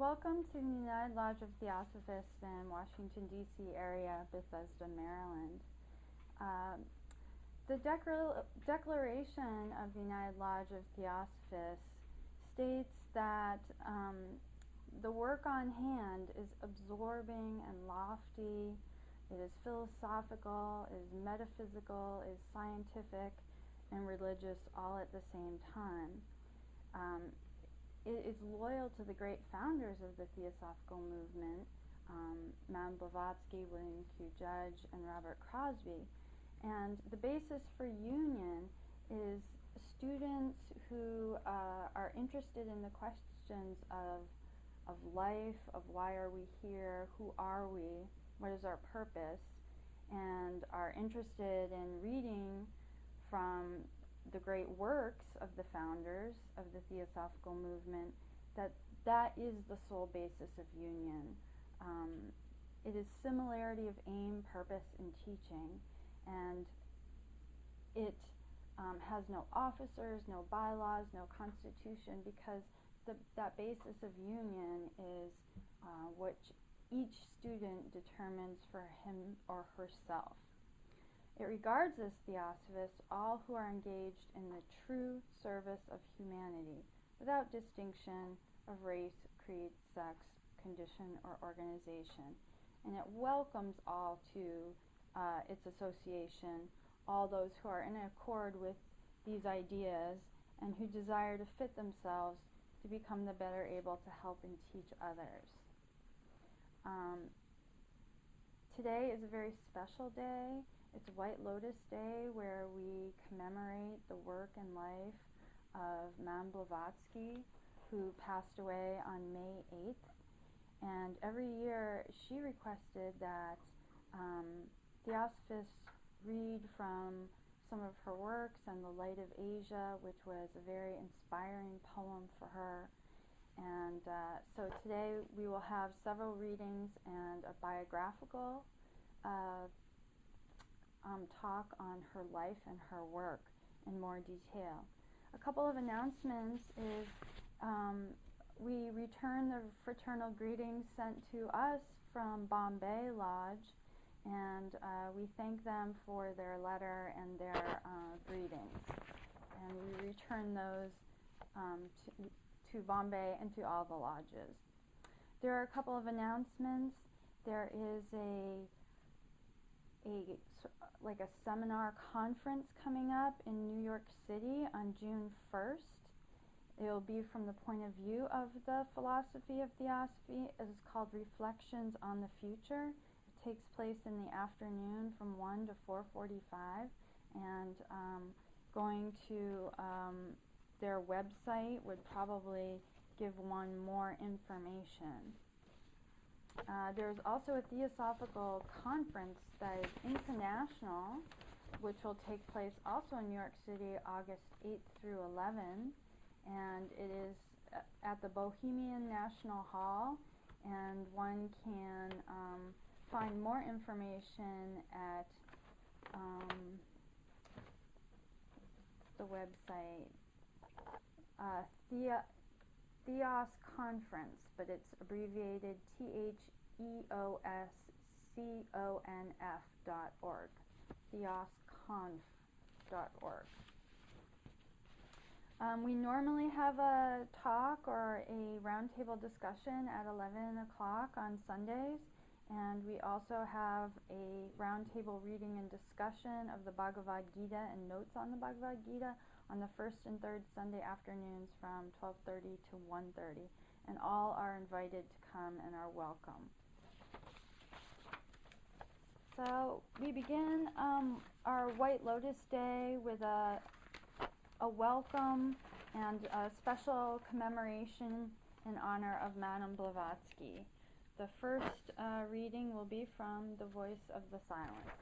Welcome to the United Lodge of Theosophists in Washington, D.C. area, Bethesda, Maryland. The Declaration of the United Lodge of Theosophists states that the work on hand is absorbing and lofty, it is philosophical, it is metaphysical, it is scientific, and religious all at the same time. It is loyal to the great founders of the Theosophical movement, Madame Blavatsky, William Q. Judge, and Robert Crosby. And the basis for union is students who are interested in the questions of life, of why are we here, who are we, what is our purpose, and are interested in reading from the great works of the founders of the Theosophical movement, that is the sole basis of union. It is similarity of aim, purpose, and teaching, and it has no officers, no bylaws, no constitution, because that basis of union is what each student determines for him or herself. It regards as Theosophists all who are engaged in the true service of humanity, without distinction of race, creed, sex, condition, or organization. And it welcomes all to its association, all those who are in accord with these ideas and who desire to fit themselves to become the better able to help and teach others. Today is a very special day. It's White Lotus Day, where we commemorate the work and life of Madame Blavatsky, who passed away on May 8th. And every year she requested that Theosophists read from some of her works, and The Light of Asia, which was a very inspiring poem for her. And so today we will have several readings and a biographical talk on her life and her work in more detail. A couple of announcements is we return the fraternal greetings sent to us from Bombay Lodge, and we thank them for their letter and their greetings. And we return those to Bombay and to all the lodges. There are a couple of announcements. There is a seminar conference coming up in New York City on June 1st. It will be from the point of view of the philosophy of Theosophy. It is called Reflections on the Future. It takes place in the afternoon from 1 to 4:45, and going to their website would probably give one more information. There's also a Theosophical conference that is international, which will take place also in New York City, August 8th through 11th, and it is at the Bohemian National Hall, and one can find more information at the website, Theos Conference, but it's abbreviated TheosConf.org, theosconf.org. We normally have a talk or a roundtable discussion at 11 o'clock on Sundays, and we also have a roundtable reading and discussion of the Bhagavad Gita and notes on the Bhagavad Gita on the first and third Sunday afternoons from 12:30 to 1:30, and all are invited to come and are welcome. So we begin our White Lotus Day with a welcome and a special commemoration in honor of Madame Blavatsky. The first reading will be from The Voice of the Silence.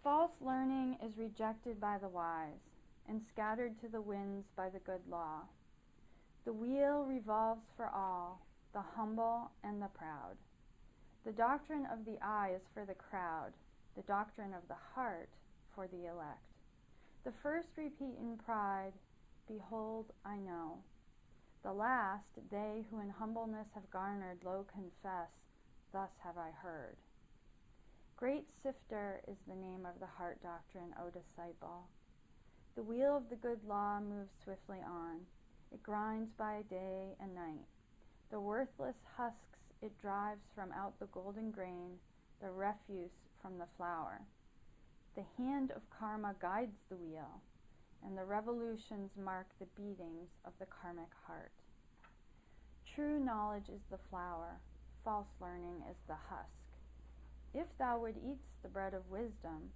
False learning is rejected by the wise, and scattered to the winds by the good law. The wheel revolves for all, the humble and the proud. The doctrine of the eye is for the crowd, the doctrine of the heart for the elect. The first repeat in pride, behold, I know. The last, they who in humbleness have garnered low confess, thus have I heard. Great Sifter is the name of the heart doctrine, O disciple. The wheel of the good law moves swiftly on. It grinds by day and night. The worthless husks it drives from out the golden grain, the refuse from the flour. The hand of karma guides the wheel, and the revolutions mark the beatings of the karmic heart. True knowledge is the flour, false learning is the husk. If thou would eatst the bread of wisdom,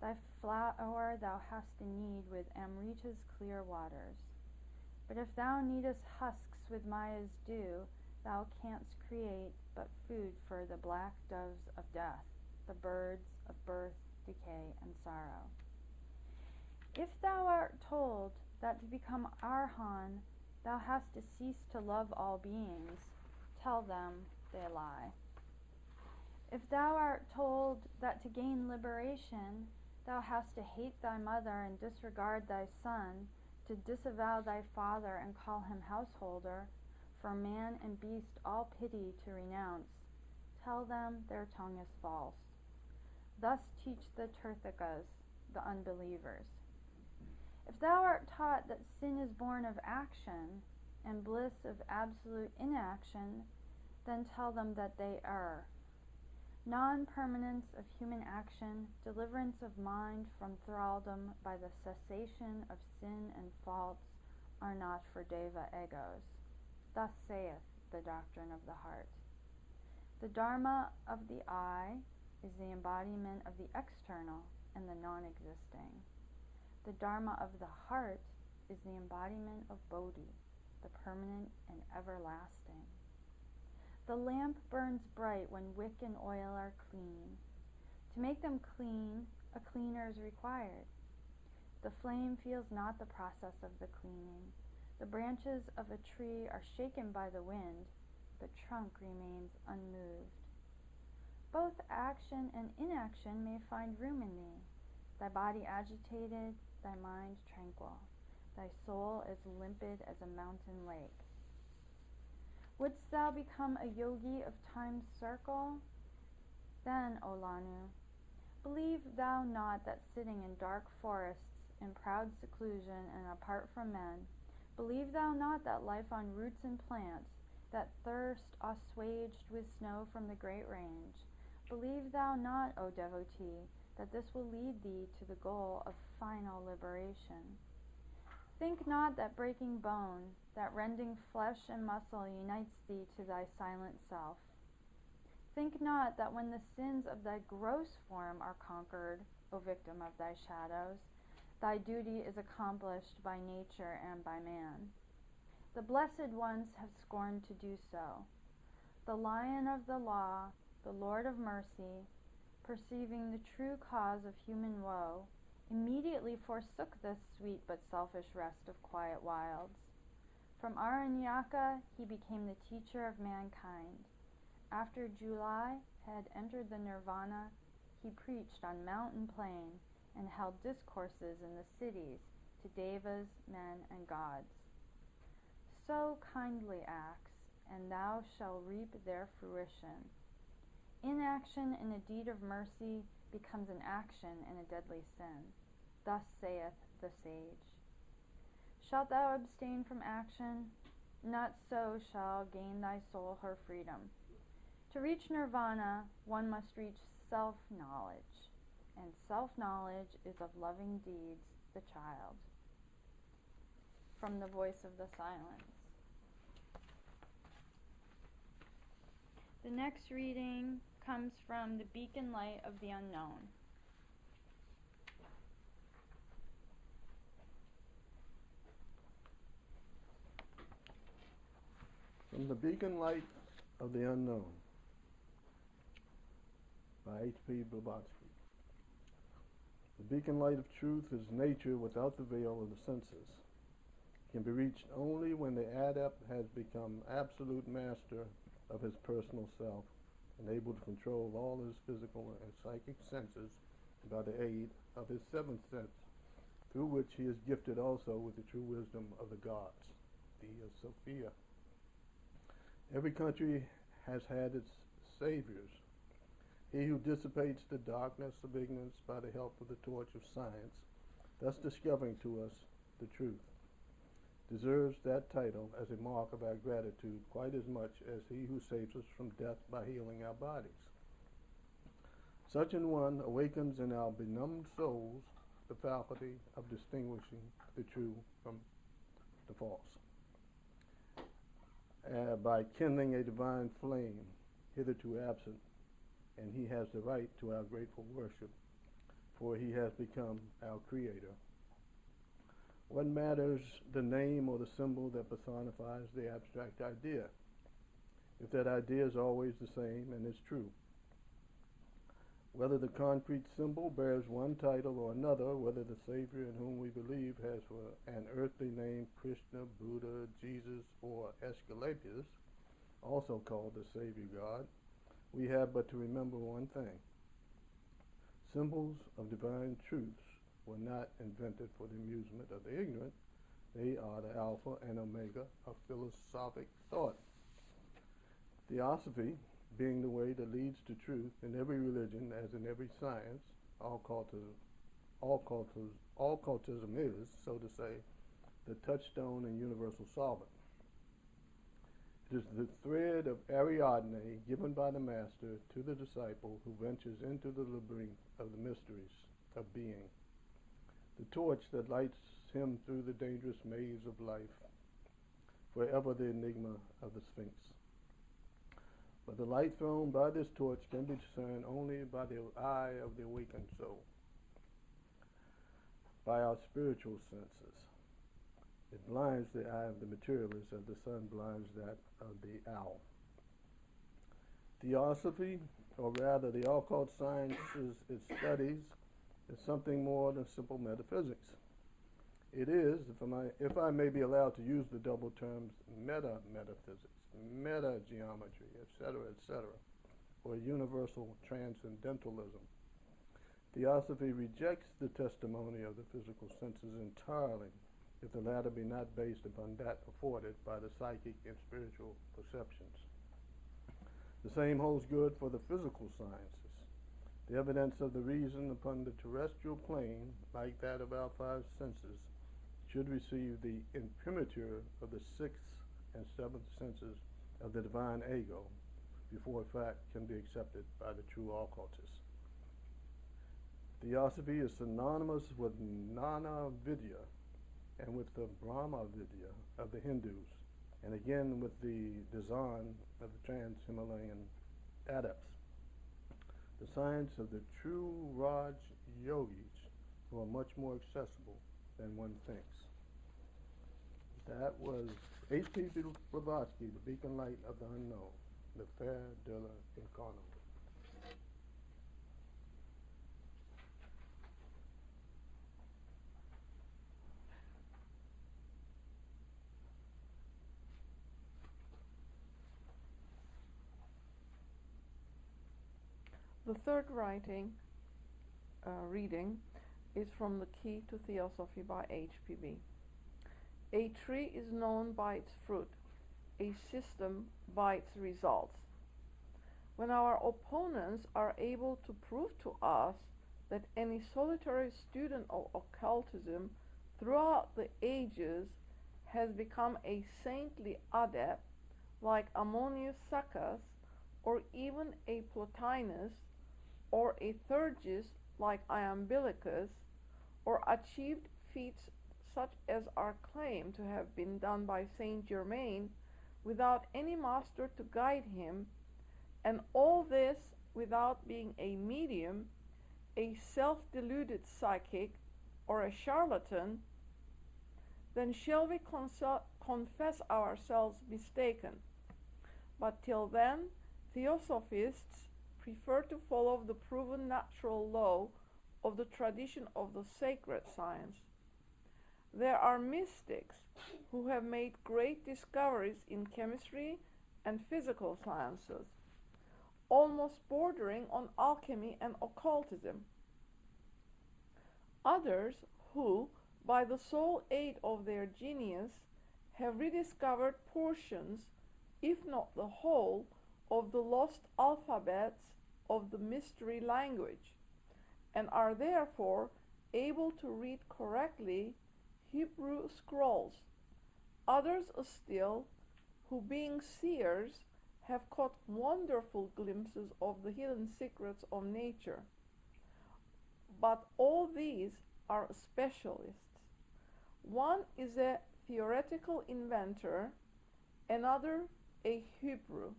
thy flour thou hast need with Amrita's clear waters. But if thou needest husks with Maya's dew, thou canst create but food for the black doves of death, the birds of birth, decay, and sorrow. If thou art told that to become Arhan, thou hast to cease to love all beings, tell them they lie. If thou art told that to gain liberation, thou hast to hate thy mother and disregard thy son, to disavow thy father and call him householder, for man and beast all pity to renounce, tell them their tongue is false. Thus teach the Tirthakas, the unbelievers. If thou art taught that sin is born of action, and bliss of absolute inaction, then tell them that they err. Non-permanence of human action, deliverance of mind from thraldom by the cessation of sin and faults, are not for Deva egos. Thus saith the doctrine of the heart. The Dharma of the I is the embodiment of the external and the non-existing. The Dharma of the heart is the embodiment of Bodhi, the permanent and everlasting. The lamp burns bright when wick and oil are clean. To make them clean, a cleaner is required. The flame feels not the process of the cleaning. The branches of a tree are shaken by the wind, the trunk remains unmoved. Both action and inaction may find room in thee. Thy body agitated, thy mind tranquil, thy soul as limpid as a mountain lake. Wouldst thou become a yogi of time's circle? Then, O Lanu, believe thou not that sitting in dark forests, in proud seclusion and apart from men, believe thou not that life on roots and plants, that thirst assuaged with snow from the great range, believe thou not, O devotee, that this will lead thee to the goal of final liberation. Think not that breaking bone, that rending flesh and muscle unites thee to thy silent self. Think not that when the sins of thy gross form are conquered, O victim of thy shadows, thy duty is accomplished by nature and by man. The blessed ones have scorned to do so. The Lion of the law, the Lord of mercy, perceiving the true cause of human woe, immediately forsook this sweet but selfish rest of quiet wilds. From Aranyaka he became the teacher of mankind. After July had entered the nirvana, he preached on mountain plain and held discourses in the cities to devas, men, and gods. Sow kindly acts, and thou shalt reap their fruition. Inaction in a deed of mercy becomes an action in a deadly sin. Thus saith the sage. Shalt thou abstain from action? Not so shall gain thy soul her freedom. To reach nirvana, one must reach self-knowledge, and self-knowledge is of loving deeds the child. From the Voice of the Silence. The next reading comes from The Beacon Light of the Unknown. From The Beacon Light of the Unknown by H.P. Blavatsky. The beacon light of truth is nature without the veil of the senses. It can be reached only when the adept has become absolute master of his personal self and able to control all his physical and psychic senses by the aid of his seventh sense, through which he is gifted also with the true wisdom of the gods, Theosophy. Every country has had its saviors. He who dissipates the darkness of ignorance by the help of the torch of science, thus discovering to us the truth, deserves that title as a mark of our gratitude quite as much as he who saves us from death by healing our bodies. Such an one awakens in our benumbed souls the faculty of distinguishing the true from the false, by kindling a divine flame hitherto absent, and he has the right to our grateful worship, for he has become our creator. What matters the name or the symbol that personifies the abstract idea, if that idea is always the same and is true? Whether the concrete symbol bears one title or another, whether the Savior in whom we believe has for an earthly name Krishna, Buddha, Jesus, or Aesculapius, also called the Savior God, we have but to remember one thing. Symbols of divine truths were not invented for the amusement of the ignorant. They are the alpha and omega of philosophic thought. Theosophy, being the way that leads to truth in every religion as in every science, all cultism is, so to say, the touchstone and universal solvent. It is the thread of Ariadne given by the Master to the disciple who ventures into the labyrinth of the mysteries of being, the torch that lights him through the dangerous maze of life, forever the enigma of the Sphinx. But the light thrown by this torch can be discerned only by the eye of the awakened soul, by our spiritual senses. It blinds the eye of the materialist as the sun blinds that of the owl. Theosophy, or rather the occult sciences it studies, is something more than simple metaphysics. It is, if I may be allowed to use the double terms meta-metaphysics, meta-geometry, etc., or universal transcendentalism. Theosophy rejects the testimony of the physical senses entirely, if the latter be not based upon that afforded by the psychic and spiritual perceptions. The same holds good for the physical sciences. The evidence of the reason upon the terrestrial plane, like that of our five senses, should receive the imprimatur of the sixth and seventh senses of the divine ego before fact can be accepted by the true occultist. Theosophy is synonymous with Nana Vidya and with the Brahma Vidya of the Hindus, and again with the Dazan of the Trans-Himalayan adepts. The science of the true Raj Yogis, who are much more accessible than one thinks. That was H.P. Blavatsky, The Beacon Light of the Unknown, the Fer de l'Incarnate. The third reading is from The Key to Theosophy by H.P.B. A tree is known by its fruit, a system by its results. When our opponents are able to prove to us that any solitary student of occultism throughout the ages has become a saintly adept like Ammonius Saccas, or even a Plotinus, or a Thurgis like Iamblichus, or achieved feats such as are claimed to have been done by Saint Germain without any master to guide him, and all this without being a medium, a self-deluded psychic, or a charlatan, then shall we confess ourselves mistaken. But till then, Theosophists prefer to follow the proven natural law of the tradition of the sacred science. There are mystics who have made great discoveries in chemistry and physical sciences, almost bordering on alchemy and occultism. Others who, by the sole aid of their genius, have rediscovered portions, if not the whole, of the lost alphabets of the mystery language, and are therefore able to read correctly Hebrew scrolls. Others still, who being seers, have caught wonderful glimpses of the hidden secrets of nature. But all these are specialists. One is a theoretical inventor, another a Hebrew,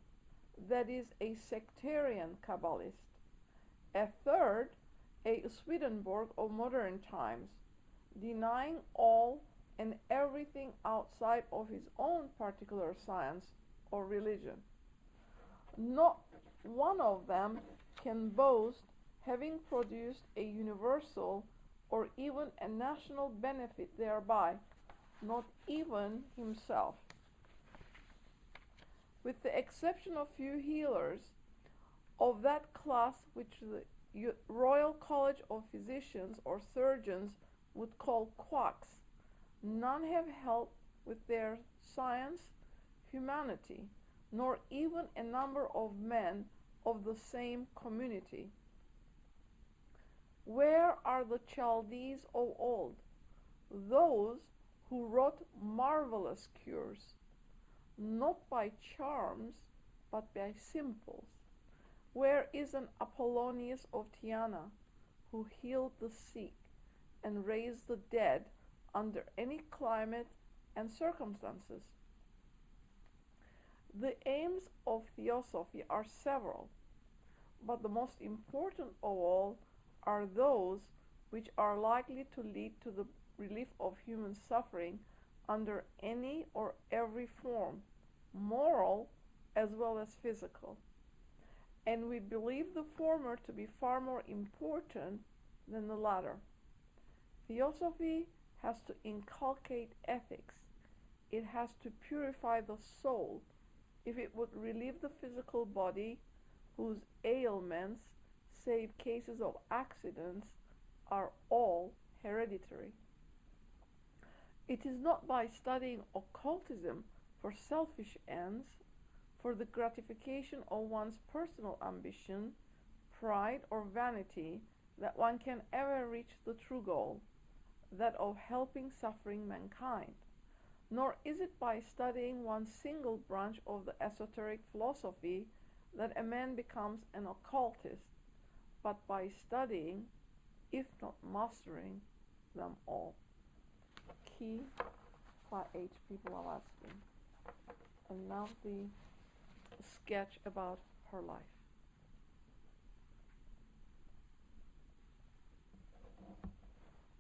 that is a sectarian Kabbalist, a third a Swedenborg of modern times, denying all and everything outside of his own particular science or religion. Not one of them can boast having produced a universal or even a national benefit thereby, not even himself. With the exception of few healers of that class which the Royal College of Physicians or surgeons would call quacks, none have helped with their science humanity, nor even a number of men of the same community. Where are the Chaldees of old, those who wrought marvelous cures, not by charms, but by simples? Where is an Apollonius of Tyana, who healed the sick and raised the dead under any climate and circumstances? The aims of Theosophy are several, but the most important of all are those which are likely to lead to the relief of human suffering under any or every form, moral as well as physical. And we believe the former to be far more important than the latter. Theosophy has to inculcate ethics. It has to purify the soul if it would relieve the physical body, whose ailments, save cases of accidents, are all hereditary. It is not by studying occultism for selfish ends, for the gratification of one's personal ambition, pride, or vanity, that one can ever reach the true goal, that of helping suffering mankind. Nor is it by studying one single branch of the esoteric philosophy that a man becomes an occultist, but by studying, if not mastering, them all. Key by H.P. Blavatsky. And now the sketch about her life.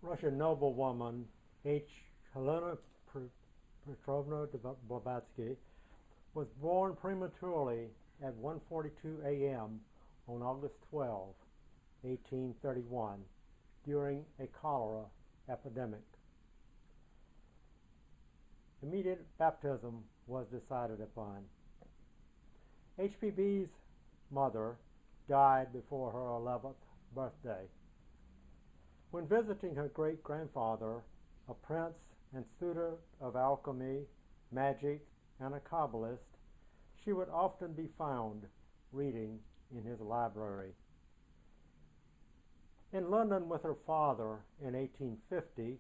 Russian noblewoman H. Helena Petrovna Blavatsky was born prematurely at 1:42 a.m. on August 12, 1831, during a cholera epidemic. Immediate baptism was decided upon. HPB's mother died before her 11th birthday. When visiting her great-grandfather, a prince and student of alchemy, magic, and a Kabbalist, she would often be found reading in his library. In London with her father in 1850,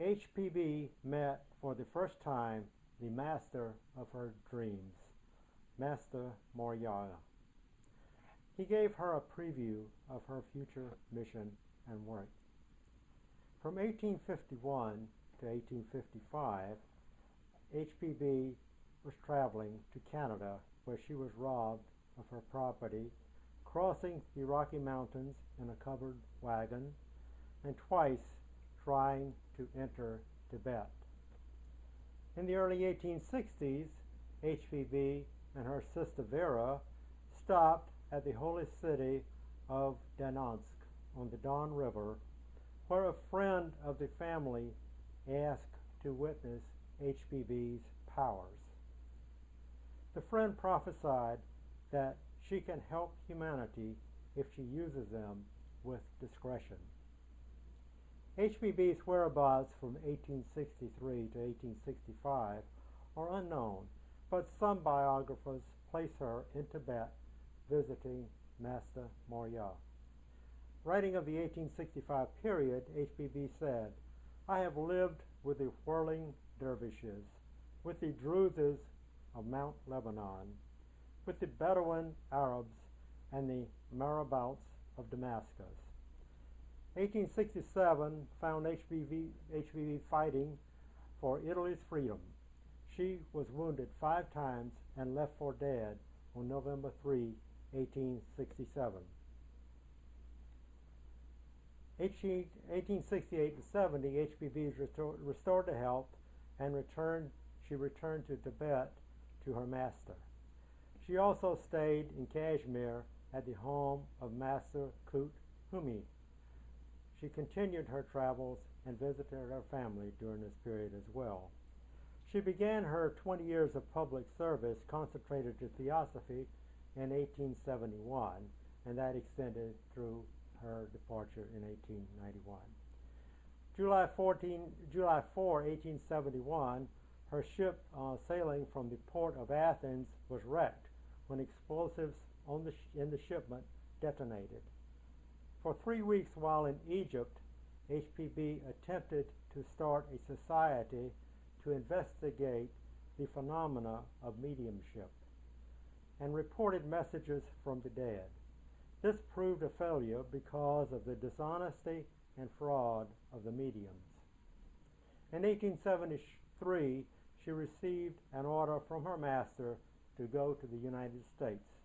HPB met for the first time the master of her dreams, Master Moriya. He gave her a preview of her future mission and work. From 1851 to 1855, HPB was traveling to Canada, where she was robbed of her property, crossing the Rocky Mountains in a covered wagon, and twice trying to enter Tibet. In the early 1860s, HPB and her sister Vera stopped at the holy city of Danansk on the Don River, where a friend of the family asked to witness HPB's powers. The friend prophesied that she can help humanity if she uses them with discretion. HPB's whereabouts from 1863 to 1865 are unknown, but some biographers place her in Tibet visiting Master Morya. Writing of the 1865 period, HPB said, "I have lived with the whirling dervishes, with the Druzes of Mount Lebanon, with the Bedouin Arabs and the marabouts of Damascus." 1867 found HPB fighting for Italy's freedom. She was wounded 5 times and left for dead on November 3, 1867. 1868 to 70, HPB is restored to health and she returned to Tibet to her master. She also stayed in Kashmir at the home of Master Kut Humi. She continued her travels and visited her family during this period as well. She began her 20 years of public service concentrated to Theosophy in 1871, and that extended through her departure in 1891. July 4, 1871, her ship sailing from the port of Athens was wrecked when explosives in the shipment detonated. For 3 weeks while in Egypt, HPB attempted to start a society to investigate the phenomena of mediumship and reported messages from the dead. This proved a failure because of the dishonesty and fraud of the mediums. In 1873, she received an order from her master to go to the United States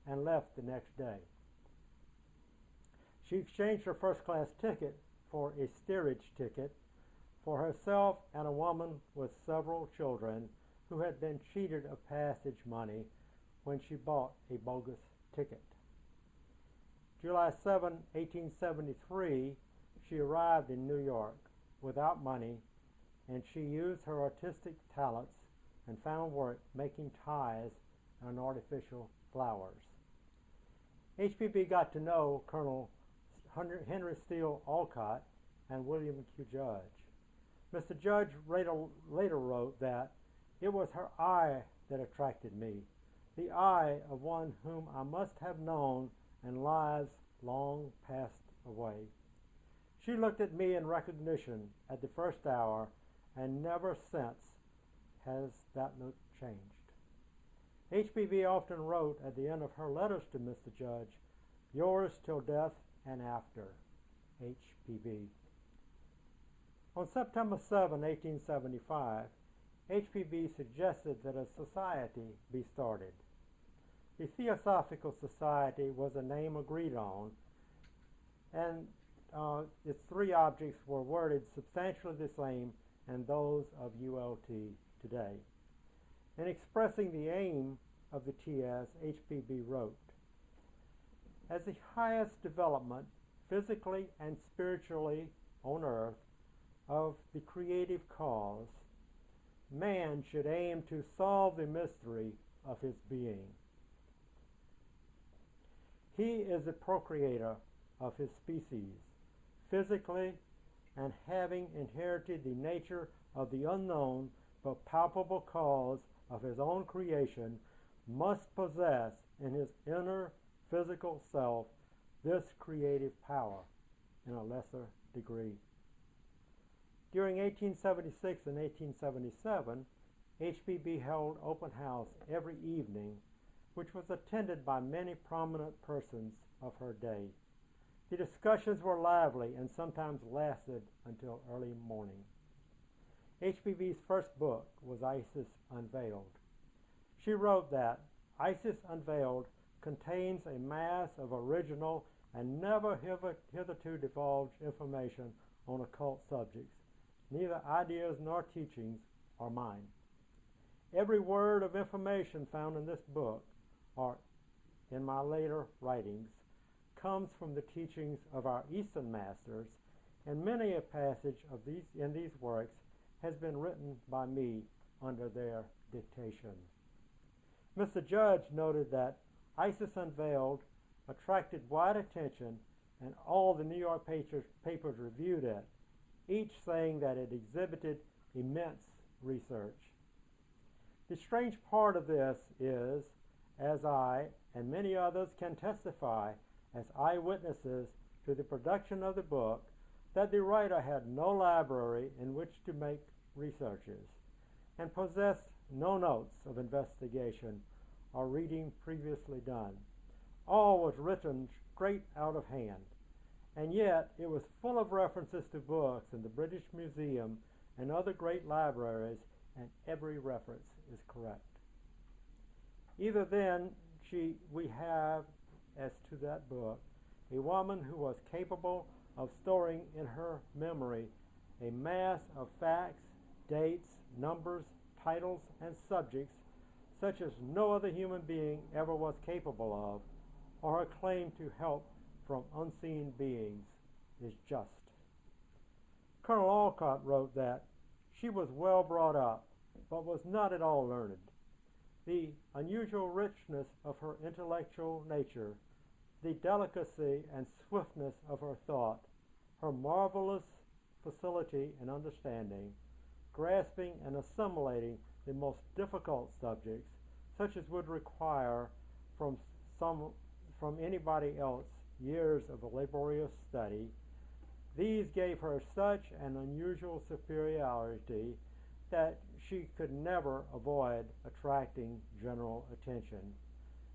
and left the next day. She exchanged her first-class ticket for a steerage ticket for herself and a woman with several children who had been cheated of passage money when she bought a bogus ticket. July 7, 1873, she arrived in New York without money, and she used her artistic talents and found work making ties and artificial flowers. HPB got to know Colonel Henry Steele Olcott and William Q. Judge. Mr. Judge later wrote that it was her eye that attracted me, the eye of one whom I must have known in lives long passed away. She looked at me in recognition at the first hour, and never since has that look changed. HPB often wrote at the end of her letters to Mr. Judge, "Yours till death and after, HPB." On September 7, 1875, HPB suggested that a society be started. The Theosophical Society was a name agreed on, and its 3 objects were worded substantially the same as those of ULT today. In expressing the aim of the TS, HPB wrote, "As the highest development, physically and spiritually on earth, of the creative cause, man should aim to solve the mystery of his being. He is the procreator of his species, physically, and having inherited the nature of the unknown but palpable cause of his own creation, must possess in his inner physical self this creative power in a lesser degree." During 1876 and 1877, HPB held open house every evening, which was attended by many prominent persons of her day. The discussions were lively and sometimes lasted until early morning. HPB's first book was Isis Unveiled. She wrote that Isis Unveiled contains a mass of original and never hitherto divulged information on occult subjects. Neither ideas nor teachings are mine. Every word of information found in this book, or in my later writings, comes from the teachings of our Eastern Masters, and many a passage in these works has been written by me under their dictation. Mr. Judge noted that Isis Unveiled attracted wide attention, and all the New York papers reviewed it each saying that it exhibited immense research. The strange part of this is, as I and many others can testify as eyewitnesses to the production of the book, that the writer had no library in which to make researches and possessed no notes of investigation or reading previously done. All was written straight out of hand, and yet it was full of references to books in the British Museum and other great libraries, and every reference is correct. Either then we have, as to that book, a woman who was capable of storing in her memory a mass of facts, dates, numbers, titles, and subjects such as no other human being ever was capable of, or her claim to help from unseen beings is just. Colonel Alcott wrote that she was well brought up, but was not at all learned. The unusual richness of her intellectual nature, the delicacy and swiftness of her thought, her marvelous facility in understanding, grasping and assimilating the most difficult subjects, such as would require from anybody else years of laborious study, these gave her such an unusual superiority that she could never avoid attracting general attention,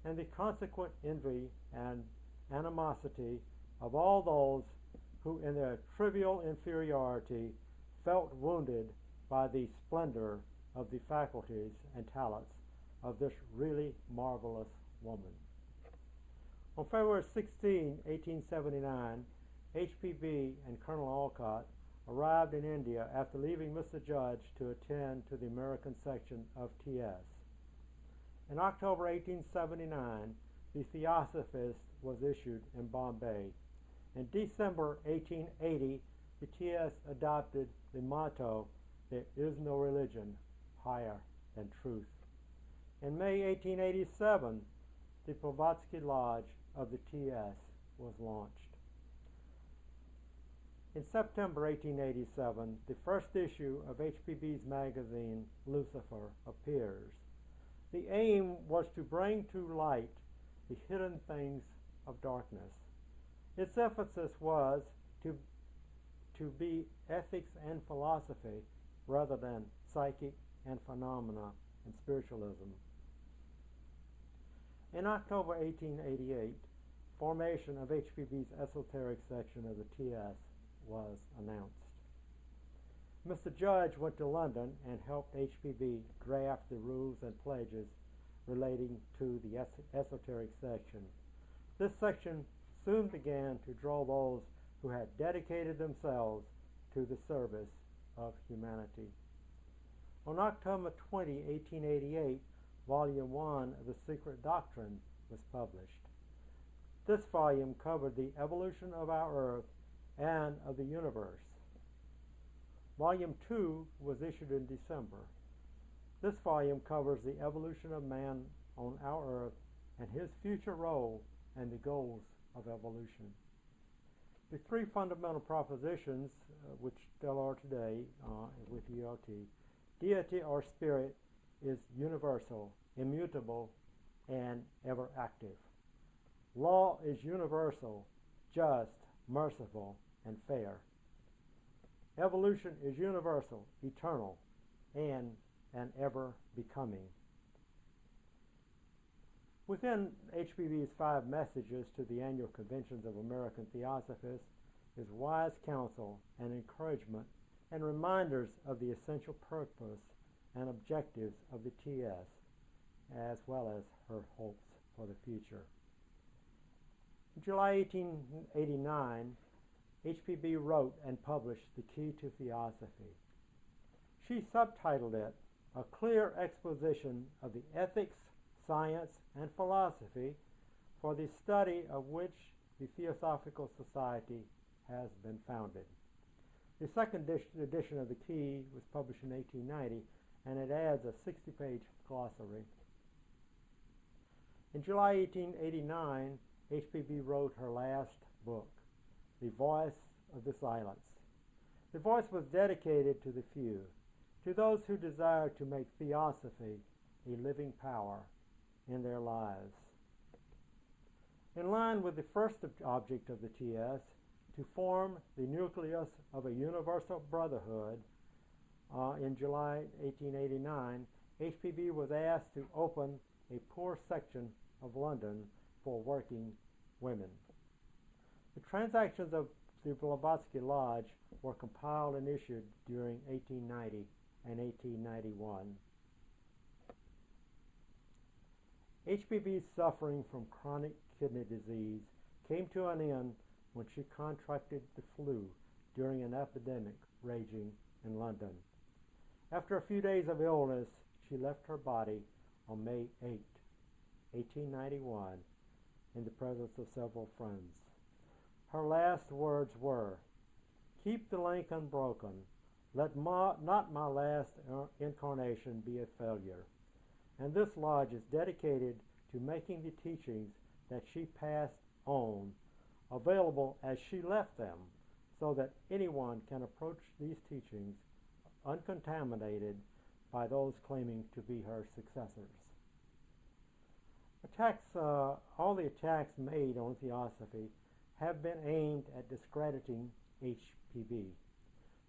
and the consequent envy and animosity of all those who in their trivial inferiority felt wounded by the splendor of the faculties and talents of this really marvelous woman. On February 16, 1879, HPB and Colonel Alcott arrived in India after leaving Mr. Judge to attend to the American section of TS. In October 1879, the Theosophy was issued in Bombay. In December 1880, the TS adopted the motto, "There is no religion higher than truth." In May 1887, the Blavatsky Lodge of the TS was launched. In September 1887, the first issue of HPB's magazine, Lucifer, appears. The aim was to bring to light the hidden things of darkness. Its emphasis was to be ethics and philosophy rather than psychic and phenomena and spiritualism. In October 1888, formation of HPB's esoteric section of the TS was announced. Mr. Judge went to London and helped HPB draft the rules and pledges relating to the esoteric section. This section soon began to draw those who had dedicated themselves to the service of humanity. On October 20, 1888, Volume 1 of The Secret Doctrine was published. This volume covered the evolution of our Earth and of the universe. Volume 2 was issued in December. This volume covers the evolution of man on our Earth and his future role and the goals of evolution. The three fundamental propositions, which still are today with ELT, deity or spirit is universal, immutable, and ever active. Law is universal, just, merciful, and fair. Evolution is universal, eternal, and ever becoming. Within HPB's 5 messages to the annual conventions of American Theosophists is wise counsel and encouragement and reminders of the essential purpose and objectives of the TS, as well as her hopes for the future. In July 1889, HPB wrote and published The Key to Theosophy. She subtitled it, "A Clear Exposition of the Ethics, Science, and Philosophy for the Study of which the Theosophical Society has been founded." The second edition of The Key was published in 1890, and it adds a 60-page glossary. In July 1889, HPB wrote her last book, The Voice of the Silence. The voice was dedicated to the few, to those who desired to make Theosophy a living power in their lives. In line with the first object of the TS, to form the nucleus of a universal brotherhood, in July 1889, HPB was asked to open a poor section of London for working women. The transactions of the Blavatsky Lodge were compiled and issued during 1890 and 1891. HPB's suffering from chronic kidney disease came to an end when she contracted the flu during an epidemic raging in London. After a few days of illness, she left her body on May 8, 1891, in the presence of several friends. Her last words were, "Keep the link unbroken. Let not my last incarnation be a failure." And this lodge is dedicated to making the teachings that she passed on available as she left them, so that anyone can approach these teachings uncontaminated by those claiming to be her successors. All the attacks made on Theosophy have been aimed at discrediting HPB.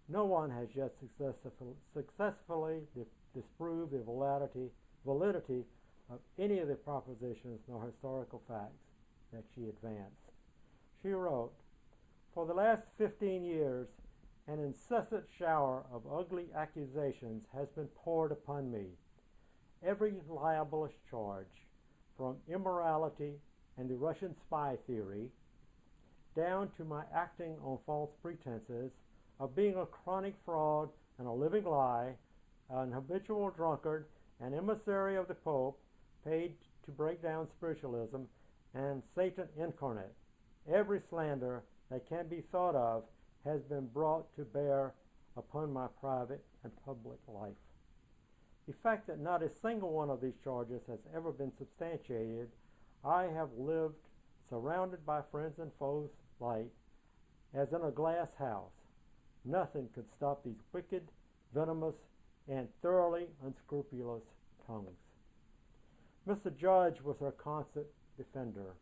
No one has yet successfully disproved the validity of any of the propositions nor historical facts that she advanced. She wrote, "For the last 15 years, an incessant shower of ugly accusations has been poured upon me. Every libelous charge, from immorality and the Russian spy theory, down to my acting on false pretenses, of being a chronic fraud and a living lie, an habitual drunkard, an emissary of the Pope, paid to break down spiritualism, and Satan incarnate. Every slander that can be thought of has been brought to bear upon my private and public life. The fact that not a single one of these charges has ever been substantiated, I have lived surrounded by friends and foes alike, as in a glass house. Nothing could stop these wicked, venomous, and thoroughly unscrupulous tongues." Mr. Judge was her constant defender.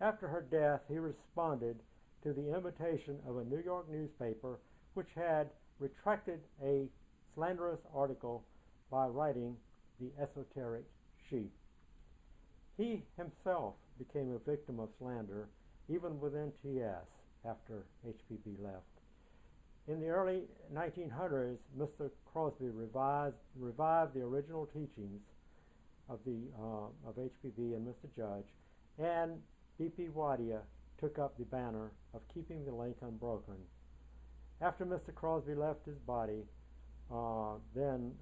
After her death, he responded to the invitation of a New York newspaper which had retracted a slanderous article by writing the esoteric sheet. He himself became a victim of slander even within TS after HPB left. In the early 1900s, Mr. Crosby revived the original teachings of HPB and Mr. Judge, and B.P. Wadia took up the banner of keeping the link unbroken. After Mr. Crosby left his body, then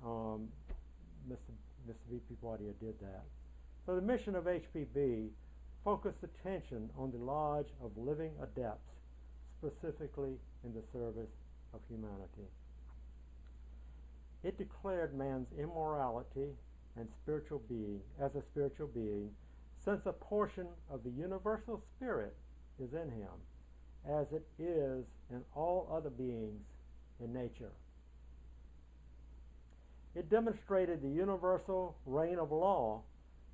Mr. B.P. Wadia did that. So the mission of HPB focused attention on the Lodge of Living Adepts, specifically in the service of humanity. It declared man's immorality and spiritual being as a spiritual being, since a portion of the universal spirit is in him, as it is in all other beings in nature. It demonstrated the universal reign of law,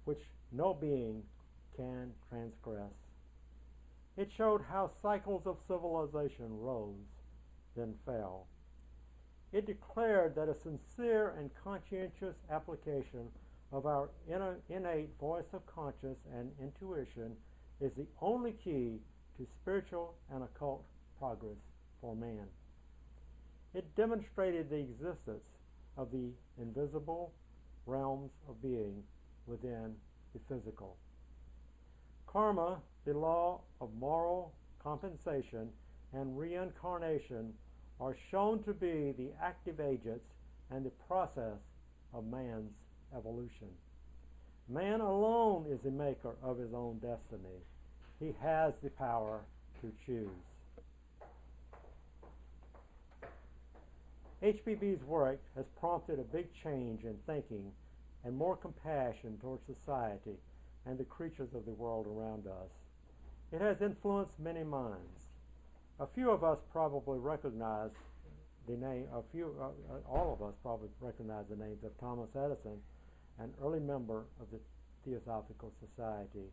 which no being can transgress. It showed how cycles of civilization rose, then fell. It declared that a sincere and conscientious application of our innate voice of conscience and intuition is the only key to spiritual and occult progress for man. It demonstrated the existence of the invisible realms of being within the physical. Karma, the law of moral compensation, and reincarnation are shown to be the active agents and the process of man's evolution. Man alone is the maker of his own destiny. He has the power to choose. HPB's work has prompted a big change in thinking and more compassion towards society and the creatures of the world around us. It has influenced many minds. A few of us probably recognize the name, all of us probably recognize the names of Thomas Edison, an early member of the Theosophical Society,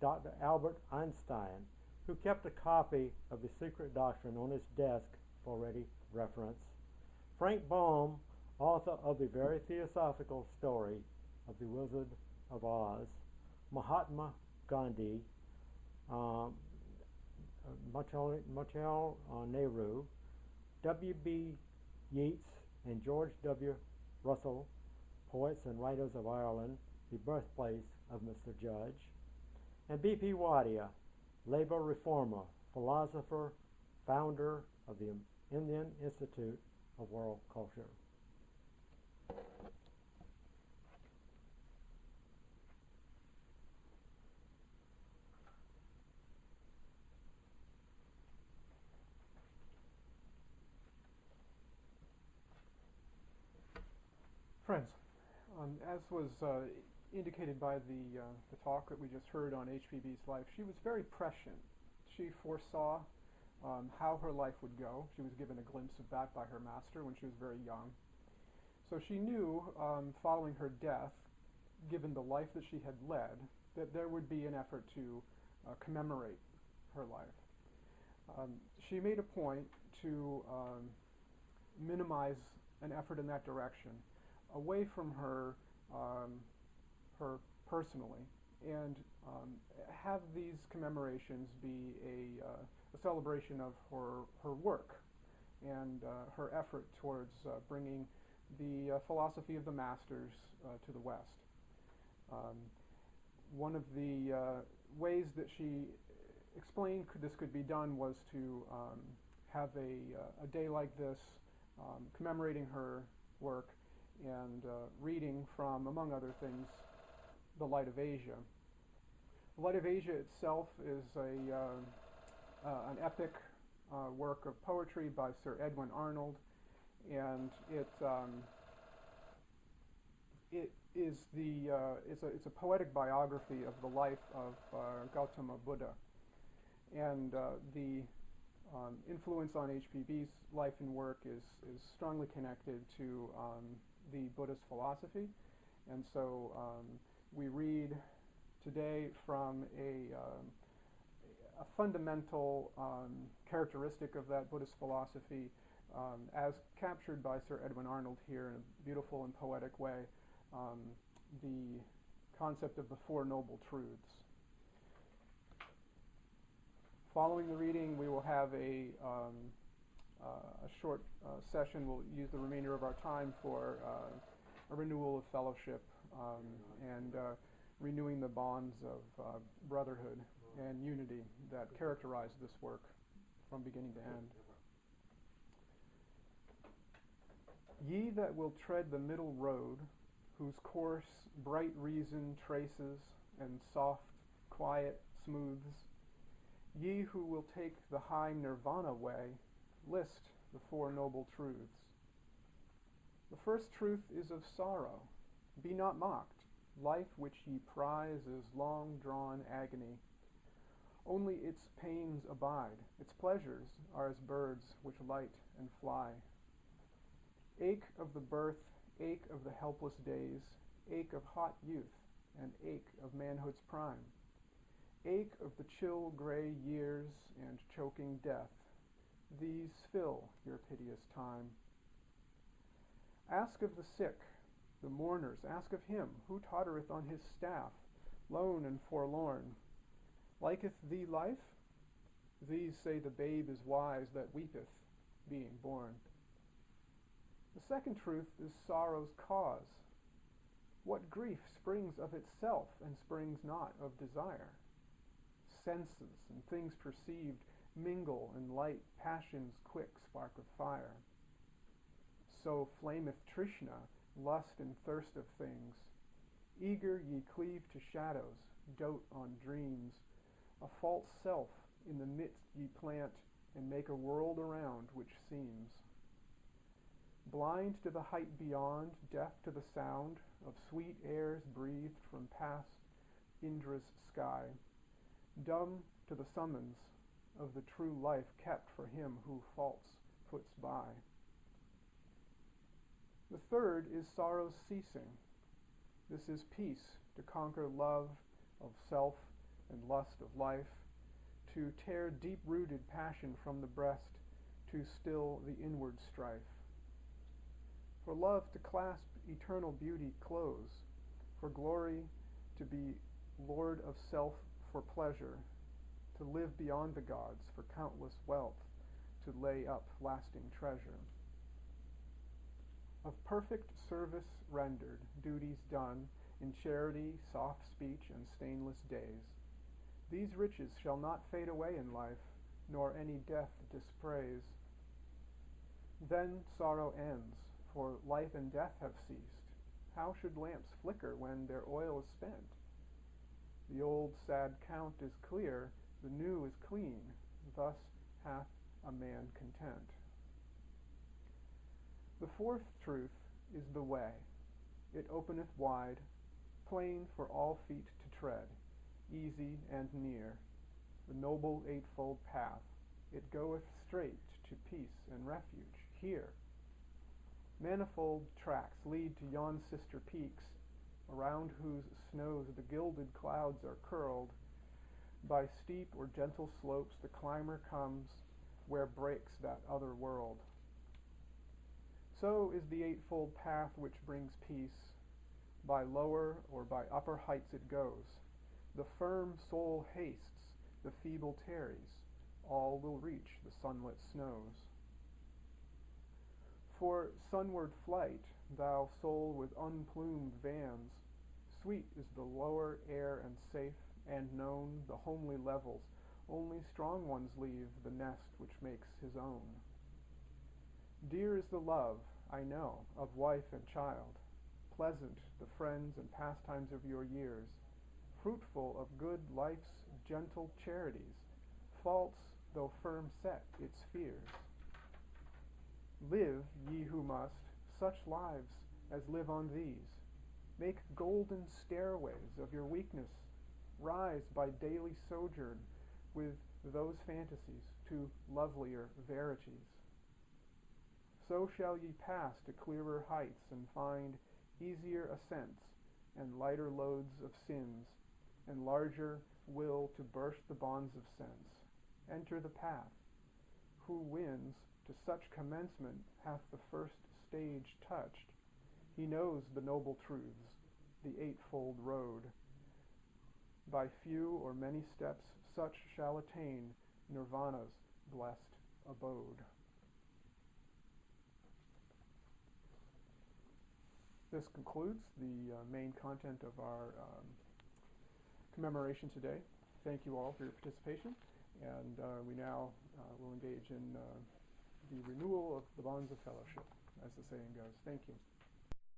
Dr. Albert Einstein, who kept a copy of the Secret Doctrine on his desk for ready reference, Frank Baum, author of the very theosophical story of the Wizard of Oz, Mahatma Gandhi, Motilal Nehru, W.B. Yeats, and George W. Russell, poets and writers of Ireland, the birthplace of Mr. Judge, and B.P. Wadia, labor reformer, philosopher, founder of the Indian Institute of World Culture. Friends, as was indicated by the talk that we just heard on HPB's life, she was very prescient. She foresaw how her life would go. She was given a glimpse of that by her master when she was very young. So she knew, following her death, given the life that she had led, that there would be an effort to commemorate her life. She made a point to minimize an effort in that direction, away from her personally, and have these commemorations be a celebration of her work and her effort towards bringing the philosophy of the masters to the West. One of the ways that she explained this could be done was to have a day like this commemorating her work and reading from, among other things, The Light of Asia. The Light of Asia itself is an epic work of poetry by Sir Edwin Arnold, and it's a poetic biography of the life of Gautama Buddha, and the influence on HPB's life and work is strongly connected to the Buddhist philosophy, and so we read today from a fundamental characteristic of that Buddhist philosophy, as captured by Sir Edwin Arnold here in a beautiful and poetic way, the concept of the Four Noble Truths. Following the reading, we will have a short session. We'll use the remainder of our time for a renewal of fellowship and renewing the bonds of brotherhood and unity that characterize this work from beginning to end. Ye that will tread the middle road, whose course bright reason traces and soft quiet smooths, ye who will take the high nirvana way, list the Four Noble Truths. The first truth is of sorrow. Be not mocked. Life which ye prize is long-drawn agony. Only its pains abide. Its pleasures are as birds which light and fly. Ache of the birth, ache of the helpless days, ache of hot youth, and ache of manhood's prime. Ache of the chill gray years and choking death. These fill your piteous time. Ask of the sick, the mourners, ask of him who tottereth on his staff, lone and forlorn. Liketh thee life? These say the babe is wise that weepeth, being born. The second truth is sorrow's cause. What grief springs of itself and springs not of desire? Senses and things perceived mingle in light passion's quick spark of fire. So flameth Trishna, lust and thirst of things. Eager ye cleave to shadows, dote on dreams. A false self in the midst ye plant, and make a world around which seems. Blind to the height beyond, deaf to the sound of sweet airs breathed from past Indra's sky, dumb to the summons of the true life kept for him who false puts by. third is sorrow's ceasing. This is peace, to conquer love of self and lust of life, to tear deep-rooted passion from the breast, to still the inward strife. For love to clasp eternal beauty close, for glory to be lord of self for pleasure, to live beyond the gods for countless wealth, to lay up lasting treasure. Of perfect service rendered, duties done, in charity, soft speech, and stainless days, these riches shall not fade away in life, nor any death dispraise. Then sorrow ends, for life and death have ceased. How should lamps flicker when their oil is spent? The old sad count is clear, the new is clean, thus hath a man content. The fourth truth is the way. It openeth wide, plain for all feet to tread, easy and near, the noble eightfold path. It goeth straight to peace and refuge here. Manifold tracks lead to yon sister peaks, around whose snows the gilded clouds are curled. By steep or gentle slopes the climber comes, where breaks that other world. So is the eightfold path which brings peace. By lower or by upper heights it goes. The firm soul hastes, the feeble tarries. All will reach the sunlit snows. For sunward flight, thou soul with unplumed vans, sweet is the lower air and safe, and known the homely levels. Only strong ones leave the nest which makes his own. Dear is the love, I know, of wife and child, pleasant the friends and pastimes of your years, fruitful of good life's gentle charities, false though firm set its fears. Live, ye who must, such lives as live on these. Make golden stairways of your weakness. Rise by daily sojourn with those fantasies to lovelier verities. So shall ye pass to clearer heights and find easier ascents and lighter loads of sins, and larger will to burst the bonds of sense. Enter the path. Who wins to such commencement hath the first stage touched. He knows the noble truths, the eightfold road. By few or many steps such shall attain Nirvana's blessed abode. This concludes the main content of our commemoration today. Thank you all for your participation, and we now will engage in the renewal of the bonds of fellowship, as the saying goes. Thank you.